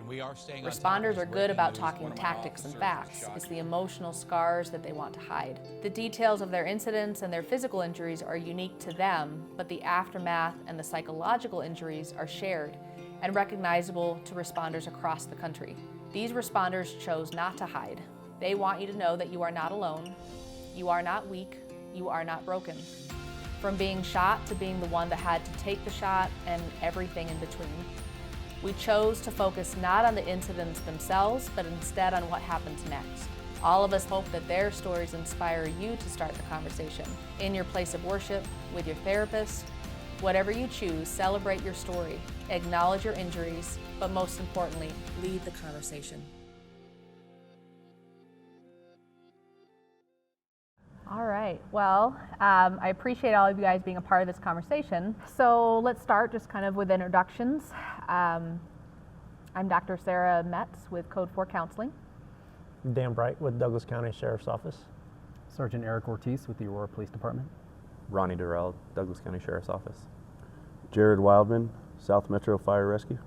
Responders are good about talking tactics and facts. It's the emotional scars that they want to hide. The details of their incidents and their physical injuries are unique to them, but the aftermath and the psychological injuries are shared and recognizable to responders across the country. These responders chose not to hide. They want you to know that you are not alone, you are not weak, you are not broken. From being shot to being the one that had to take the shot and everything in between. We chose to focus not on the incidents themselves, but instead on what happens next. All of us hope that their stories inspire you to start the conversation. In your place of worship, with your therapist, whatever you choose, celebrate your story, acknowledge your injuries, but most importantly, lead the conversation. All right, well, I appreciate all of you guys being a part of this conversation. So let's start just kind of with introductions. I'm Dr. Sara Metz with Code 4 Counseling. Dan Bright with Douglas County Sheriff's Office. Sergeant Eric Ortiz with the Aurora Police Department. Ronnie Durrell, Douglas County Sheriff's Office. Jared Wildman, South Metro Fire Rescue.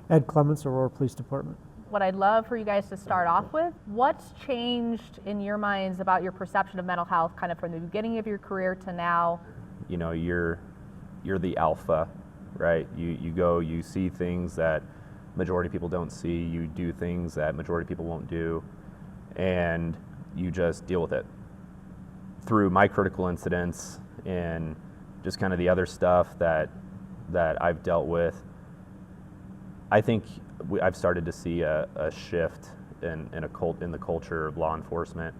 Ed Clements, Aurora Police Department. What I'd love for you guys to start off with, what's changed in your minds about your perception of mental health kind of from the beginning of your career to now? You know, you're the alpha, right? You go, you see things that majority of people don't see, you do things that majority of people won't do, and you just deal with it. Through my critical incidents and just kind of the other stuff that I've dealt with, I think I've started to see a shift in the culture of law enforcement.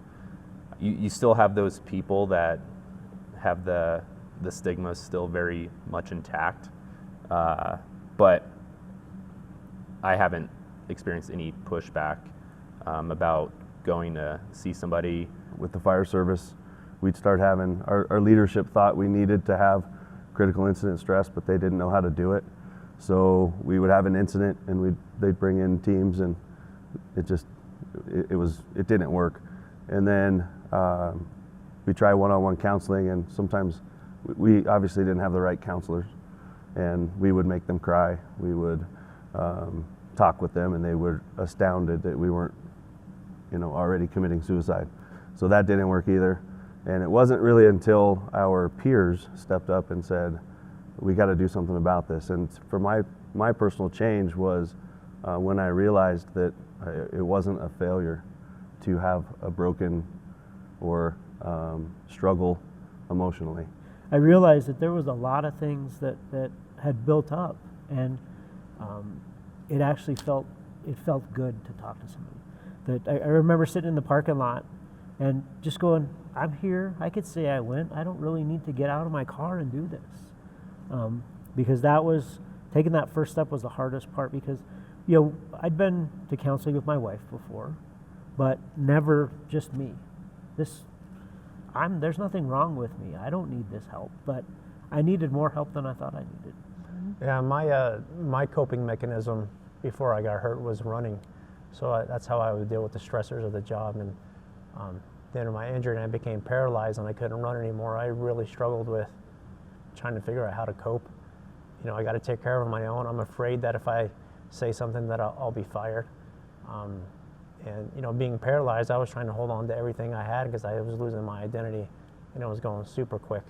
You still have those people that have the stigma still very much intact, but I haven't experienced any pushback about going to see somebody. With the fire service, we'd start having, our leadership thought we needed to have critical incident stress, but they didn't know how to do it. So we would have an incident and they'd bring in teams, and it didn't work. And then we try one-on-one counseling, and sometimes we obviously didn't have the right counselors, and we would make them cry. We would talk with them, and they were astounded that we weren't, already committing suicide. So that didn't work either. And it wasn't really until our peers stepped up and said, we got to do something about this. And for my personal change was when I realized that it wasn't a failure to have a broken or struggle emotionally. I realized that there was a lot of things that had built up, and it actually felt good to talk to somebody. That I remember sitting in the parking lot and just going, I'm here, I could say I went, I don't really need to get out of my car and do this. Because taking that first step was the hardest part, because I'd been to counseling with my wife before, but never just me. There's nothing wrong with me. I don't need this help, but I needed more help than I thought I needed. Yeah, my coping mechanism before I got hurt was running. So that's how I would deal with the stressors of the job. And then in my injury and I became paralyzed and I couldn't run anymore, I really struggled with trying to figure out how to cope. I got to take care of it on my own. I'm afraid that if I say something that I'll be fired. And being paralyzed, I was trying to hold on to everything I had because I was losing my identity, and it was going super quick.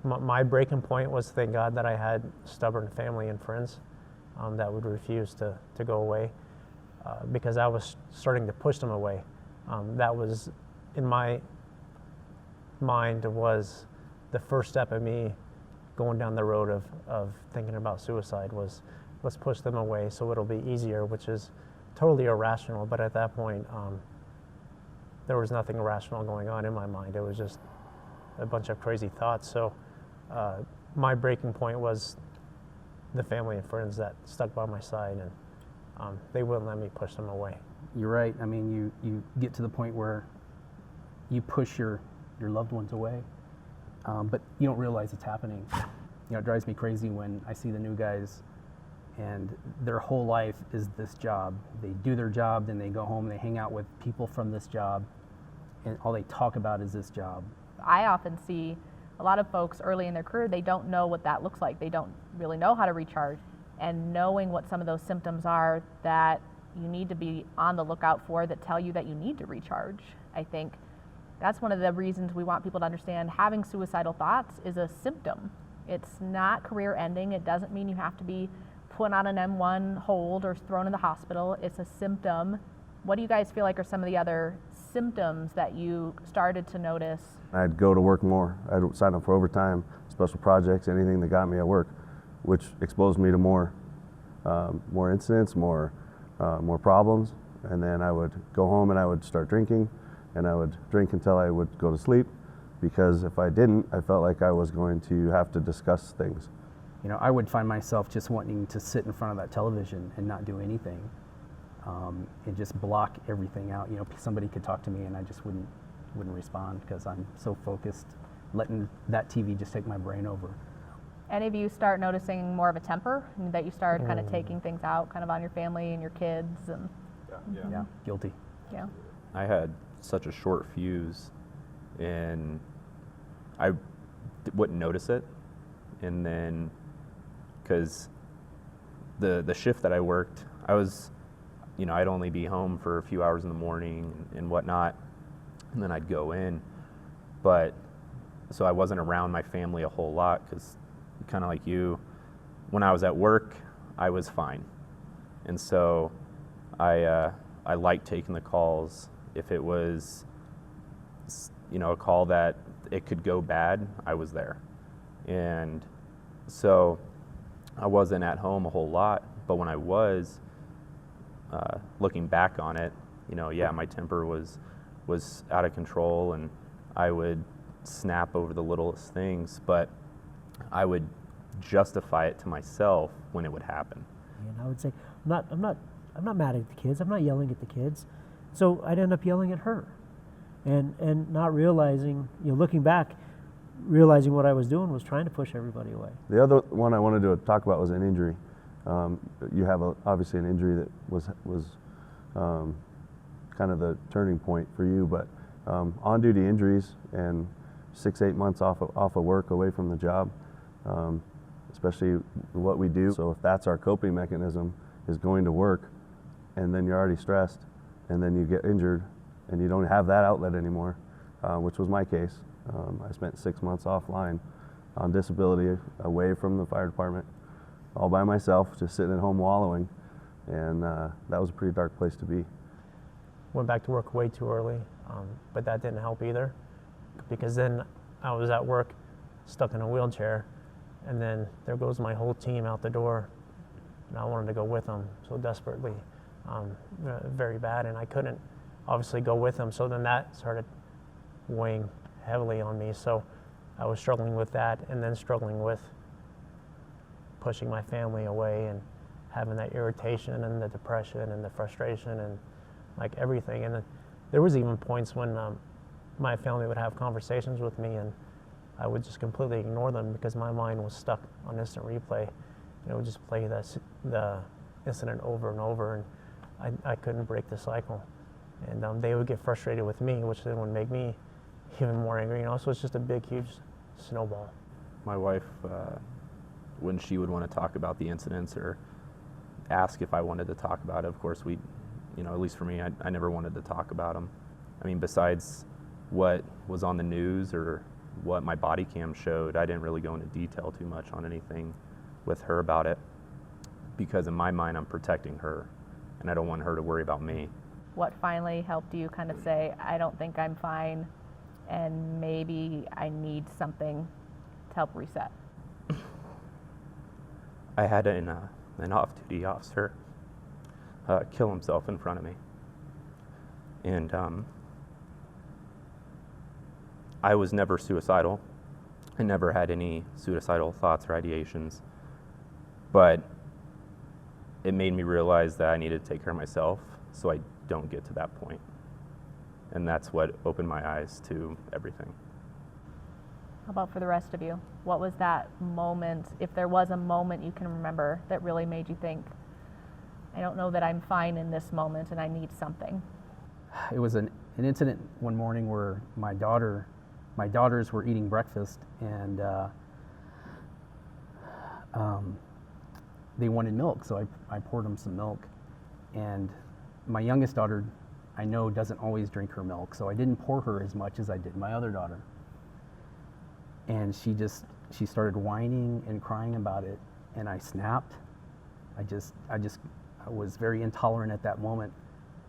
My breaking point was, thank God, that I had stubborn family and friends that would refuse to go away because I was starting to push them away. That was, in my mind, was the first step of me going down the road of thinking about suicide was, let's push them away so it'll be easier, which is totally irrational. But at that point, there was nothing irrational going on in my mind. It was just a bunch of crazy thoughts. So my breaking point was the family and friends that stuck by my side, and they wouldn't let me push them away. You're right. I mean, you get to the point where you push your loved ones away, but you don't realize it's happening. It drives me crazy when I see the new guys and their whole life is this job. They do their job, then they go home, they hang out with people from this job, and all they talk about is this job. I often see a lot of folks early in their career, they don't know what that looks like. They don't really know how to recharge. And knowing what some of those symptoms are, that you need to be on the lookout for that tell you that you need to recharge. I think that's one of the reasons we want people to understand having suicidal thoughts is a symptom. It's not career ending. It doesn't mean you have to be put on an M1 hold or thrown in the hospital. It's a symptom. What do you guys feel like are some of the other symptoms that you started to notice? I'd go to work more. I'd sign up for overtime, special projects, anything that got me at work, which exposed me to more incidents, more problems. And then I would go home and I would start drinking, and I would drink until I would go to sleep, because if I didn't, I felt like I was going to have to discuss things. You know, I would find myself just wanting to sit in front of that television and not do anything, and just block everything out. You know, somebody could talk to me and I just wouldn't respond because I'm so focused, letting that TV just take my brain over. Any of you start noticing more of a temper, that you start kind of taking things out kind of on your family and your kids? And Yeah, guilty. yeah. I had such a short fuse, and I wouldn't notice it. And then, because the shift that I worked, I was, you know, I'd only be home for a few hours in the morning and whatnot, and then I'd go in. But, so I wasn't around my family a whole lot, because kind of like you, when I was at work, I was fine. And so I liked taking the calls. If it was, you know, a call that it could go bad, I was there. And so I wasn't at home a whole lot, but when I was, looking back on it, you know, yeah, my temper was out of control, and I would snap over the littlest things, but I would justify it to myself when it would happen. And I would say, I'm not mad at the kids. I'm not yelling at the kids. So I'd end up yelling at her, and not realizing, you know, looking back, realizing what I was doing was trying to push everybody away. The other one I wanted to talk about was an injury. You have obviously an injury that was kind of the turning point for you, but on-duty injuries and 6-8 months off of work, away from the job, especially what we do. So if that's our coping mechanism, is going to work, and then you're already stressed, and then you get injured, and you don't have that outlet anymore, which was my case. I spent 6 months offline on disability, away from the fire department, all by myself, just sitting at home wallowing, and that was a pretty dark place to be. Went back to work way too early, but that didn't help either, because then I was at work stuck in a wheelchair, and then there goes my whole team out the door, and I wanted to go with them so desperately, very bad, and I couldn't obviously go with them, so then that started weighing heavily on me. So I was struggling with that, and then struggling with pushing my family away and having that irritation and the depression and the frustration and like everything. And there was even points when my family would have conversations with me, and I would just completely ignore them because my mind was stuck on instant replay. And it would just play the incident over and over, and I couldn't break the cycle. And they would get frustrated with me, which then would make me even more angry. You know, so it's just a big, huge snowball. My wife, when she would want to talk about the incidents or ask if I wanted to talk about it, of course we, you know, at least for me, I never wanted to talk about them. I mean, besides what was on the news or what my body cam showed, I didn't really go into detail too much on anything with her about it, because in my mind I'm protecting her and I don't want her to worry about me. What finally helped you kind of say, I don't think I'm fine, and maybe I need something to help reset? I had an off-duty officer kill himself in front of me, and I was never suicidal. I never had any suicidal thoughts or ideations, but it made me realize that I needed to take care of myself so I don't get to that point. And that's what opened my eyes to everything. How about for the rest of you? What was that moment, if there was a moment you can remember, that really made you think, I don't know that I'm fine in this moment and I need something? It was an incident one morning where my daughters were eating breakfast, and they wanted milk, so I poured them some milk, And my youngest daughter, I know, doesn't always drink her milk, so I didn't pour her as much as I did my other daughter. And she started whining and crying about it, and I snapped. I was very intolerant at that moment,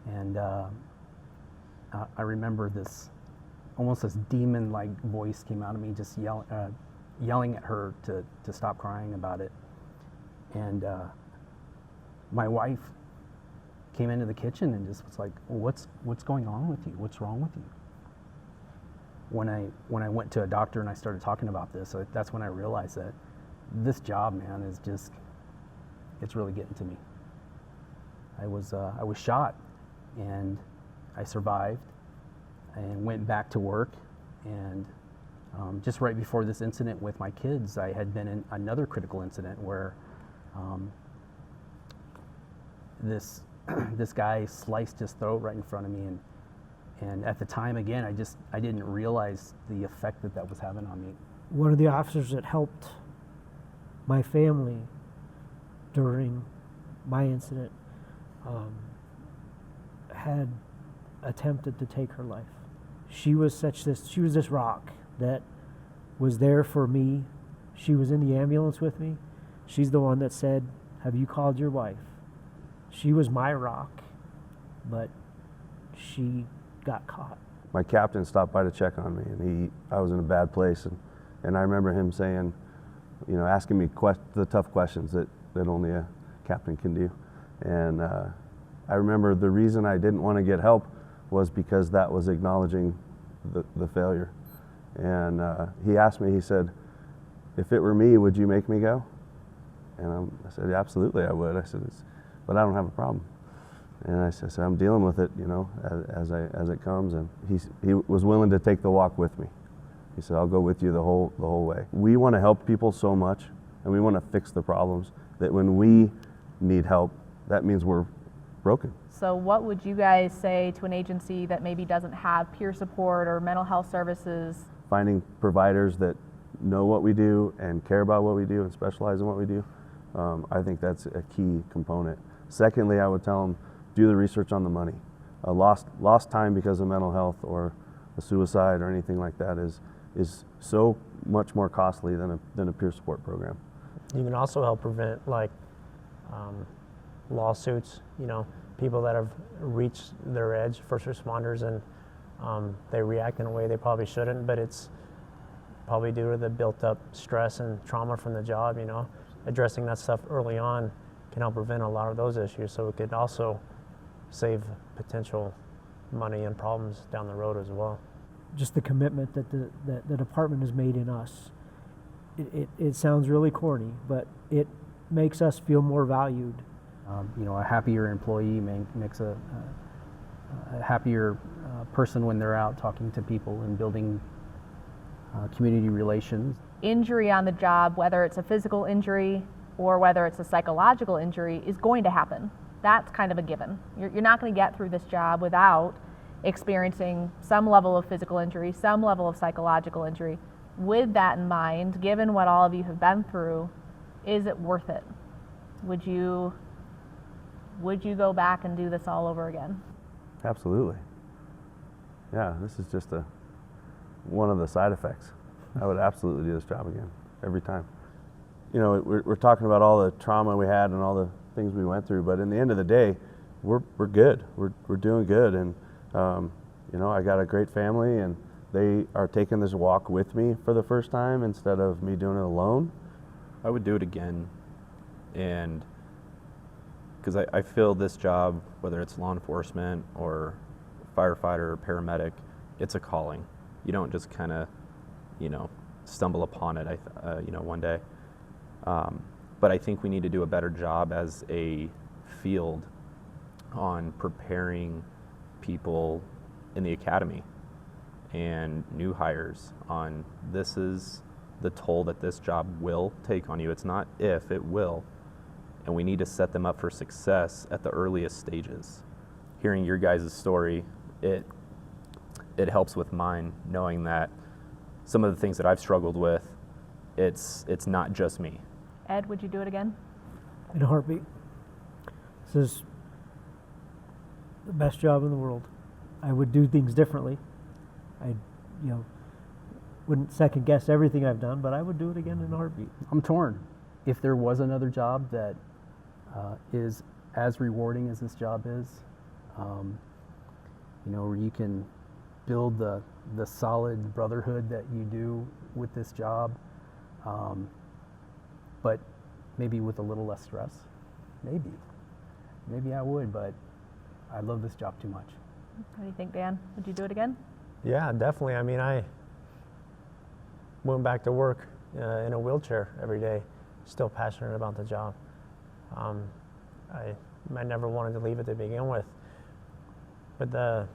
and I remember almost this demon-like voice came out of me, just yelling at her to stop crying about it. And my wife came into the kitchen and just was like, what's going on with you? What's wrong with you? When I went to a doctor and I started talking about this, that's when I realized that this job, man, it's really getting to me. I was shot, and I survived and went back to work. And just right before this incident with my kids, I had been in another critical incident where this guy sliced his throat right in front of me, and at the time, again, I didn't realize the effect that was having on me. One of the officers that helped my family during my incident had attempted to take her life. She was this rock that was there for me. She was in the ambulance with me. She's the one that said, "Have you called your wife?" She was my rock, but she got caught. My captain stopped by to check on me, and I was in a bad place, and I remember him saying, asking me the tough questions that only a captain can do. And I remember the reason I didn't want to get help was because that was acknowledging the failure. And he asked me, he said, "If it were me, would you make me go?" And I said, "Yeah, absolutely I would." I said, "But I don't have a problem." And I said, "I'm dealing with it, as it comes." And he was willing to take the walk with me. He said, "I'll go with you the whole way." We want to help people so much, and we want to fix the problems, that when we need help, that means we're broken. So what would you guys say to an agency that maybe doesn't have peer support or mental health services? Finding providers that know what we do and care about what we do and specialize in what we do, I think that's a key component. Secondly, I would tell them, do the research on the money. Lost time because of mental health or a suicide or anything like that is so much more costly than a peer support program. You can also help prevent lawsuits, people that have reached their edge, first responders, and they react in a way they probably shouldn't, but it's probably due to the built up stress and trauma from the job. Addressing that stuff early on can help prevent a lot of those issues, so it could also save potential money and problems down the road as well. Just the commitment that the department has made in us. It sounds really corny, but it makes us feel more valued. A happier employee makes a happier person when they're out talking to people and building community relations. Injury on the job, whether it's a physical injury or whether it's a psychological injury, is going to happen. That's kind of a given. You're not going to get through this job without experiencing some level of physical injury, some level of psychological injury. With that in mind, given what all of you have been through, is it worth it? Would you go back and do this all over again? Absolutely. Yeah, this is just one of the side effects. I would absolutely do this job again, every time. We're talking about all the trauma we had and all the things we went through, but in the end of the day, we're good. We're doing good, and I got a great family, and they are taking this walk with me for the first time instead of me doing it alone. I would do it again, and because I feel this job, whether it's law enforcement or firefighter or paramedic, it's a calling. You don't just kind of, stumble upon it, one day. But I think we need to do a better job as a field on preparing people in the academy and new hires on this is the toll that this job will take on you. It's not if, it will. And we need to set them up for success at the earliest stages. Hearing your guys' story, it helps with mine, knowing that some of the things that I've struggled with, it's not just me. Ed, would you do it again? In a heartbeat. This is the best job in the world. I would do things differently. I, wouldn't second guess everything I've done, but I would do it again in a heartbeat. I'm torn. If there was another job that is as rewarding as this job is, where you can build the solid brotherhood that you do with this job, but maybe with a little less stress, maybe I would, but I love this job too much. What do you think, Dan? Would you do it again? Yeah, definitely. I mean, I went back to work in a wheelchair every day, still passionate about the job. I never wanted to leave it to begin with. But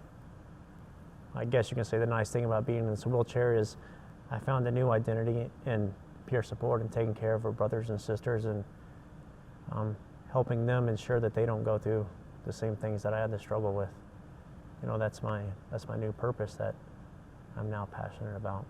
I guess you can say the nice thing about being in this wheelchair is I found a new identity in peer support and taking care of our brothers and sisters and helping them ensure that they don't go through the same things that I had to struggle with. That's my new purpose that I'm now passionate about.